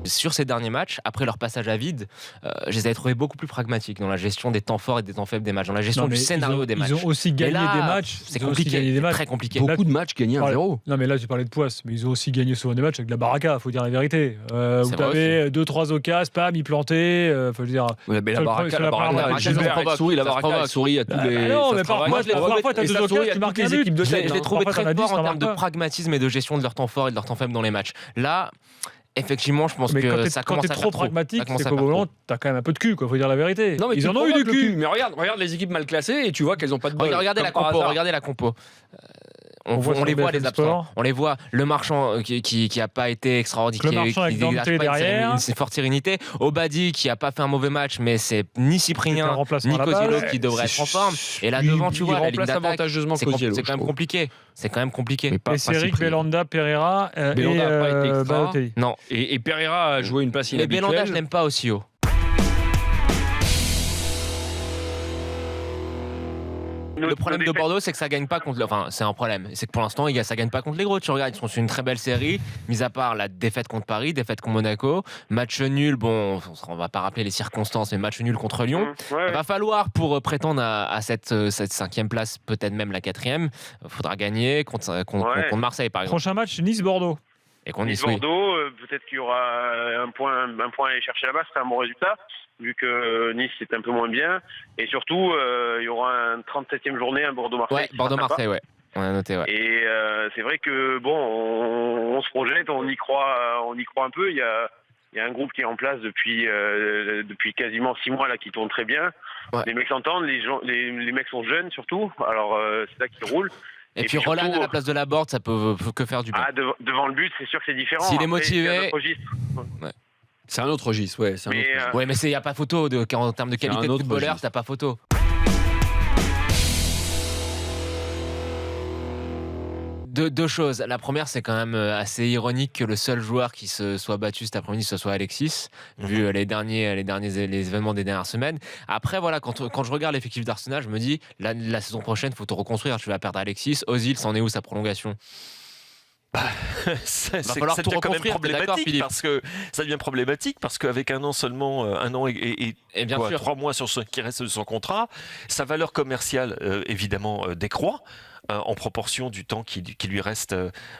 sur ces derniers matchs, après leur passage à vide, je les avais trouvés beaucoup plus pragmatiques dans la gestion des temps forts et des temps faibles des matchs, dans la gestion du scénario des matchs. Ils ont aussi gagné des matchs. C'est compliqué, très compliqué. Beaucoup de matchs gagnés 1-0. Non, mais là, tu parlais de Poisse, mais ils ont aussi gagné souvent des matchs avec de la baraka, il faut dire la vérité. Où tu avais 2-3 occasions, pam, ils plantaient. Faut dire. Ouais, mais la baraka, Gilbert sourit à tous les. Non, mais parfois, tu as 2 occasions, tu marques les équipes de Je l'ai trouvé très fort en termes de pragmatisme et de gestion de leurs temps forts et de leurs temps faibles dans les matchs. Là, effectivement, je pense que ça commence à faire trop. Quand t'es trop pragmatique, c'est qu'au moment, t'as quand même un peu de cul, faut dire la vérité. Non, mais ils en ont eu du cul. Mais regarde les équipes mal classées et tu vois qu'elles n'ont pas de bol. Regardez la compo. On les voit, les absents. On les voit. Le Marchand qui n'a pas été extraordinaire. Le Marchand avec Dante derrière. Une forte sérénité. Obadi qui n'a pas fait un mauvais match, mais c'est ni Cyprien ni Cosiello qui devrait être en forme. Et là devant, tu vois, la ligne d'attaque, c'est quand même compliqué. C'est quand même compliqué. Et Céric, Belanda, Pereira et Balotelli. Non. Et Pereira a joué une passe inhabituelle. Mais Belanda, je l'aime pas aussi haut. Le problème de Bordeaux, c'est que ça gagne pas contre. Enfin, c'est un problème. C'est que pour l'instant, ça gagne pas contre les gros. Tu regardes, ils sont sur une très belle série, mis à part la défaite contre Paris, défaite contre Monaco, match nul. Bon, on va pas rappeler les circonstances, mais match nul contre Lyon. Ouais. Va falloir pour prétendre à cette 5e place, peut-être même la 4e. Faudra gagner contre Marseille, par exemple. Prochain match, Nice-Bordeaux. Et qu'on Nice-Bordeaux, peut-être qu'il y aura un point à aller chercher là-bas. C'est un bon résultat, vu que Nice est un peu moins bien. Et surtout, il y aura une 37e journée à Bordeaux-Marseille. Ouais, Bordeaux-Marseille, ouais. On a noté, ouais. Et c'est vrai que bon, on se projette, on y croit un peu. Il y a un groupe qui est en place depuis quasiment 6 mois là, qui tourne très bien. Ouais. Les mecs s'entendent, les mecs sont jeunes surtout. Alors c'est ça qui roule. Et puis Roland à la place de Laborde, ça peut que faire du bien. Ah, devant le but, c'est sûr que c'est différent. S'il est motivé. C'est un autre registre, ouais. Ouais, mais il n'y a pas photo en termes de qualité de footballeur, t'as pas photo. Deux choses. La première, c'est quand même assez ironique que le seul joueur qui se soit battu cet après-midi, ce soit Alexis, vu les événements des dernières semaines. Après, voilà, quand je regarde l'effectif d'Arsenal, je me dis, la saison prochaine, il faut te reconstruire. Tu vas perdre Alexis. Ozil, c'en est où sa prolongation ? Ça devient quand même problématique parce qu'avec un an et bien sûr 3 mois sur ce qui reste de son contrat, sa valeur commerciale évidemment décroît en proportion du temps qui lui reste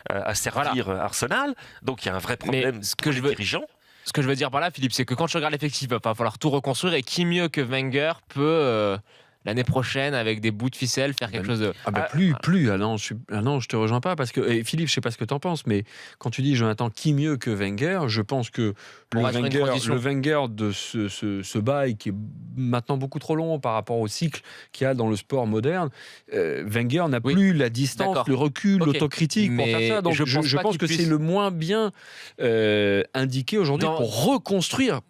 à servir Arsenal. Donc il y a un vrai problème pour les dirigeants. Ce que je veux dire par là, Philippe, c'est que quand tu regardes l'effectif, il va falloir tout reconstruire, et qui mieux que Wenger peut l'année prochaine, avec des bouts de ficelle, faire quelque chose de... Plus. Je te rejoins pas, parce que... Et Philippe, je sais pas ce que t'en penses, mais quand tu dis Jonathan, qui mieux que Wenger, je pense que le Wenger de ce bail qui est maintenant beaucoup trop long par rapport au cycle qu'il y a dans le sport moderne, Wenger n'a plus la distance, le recul, l'autocritique pour faire ça. Donc je pense que c'est le moins bien indiqué aujourd'hui pour reconstruire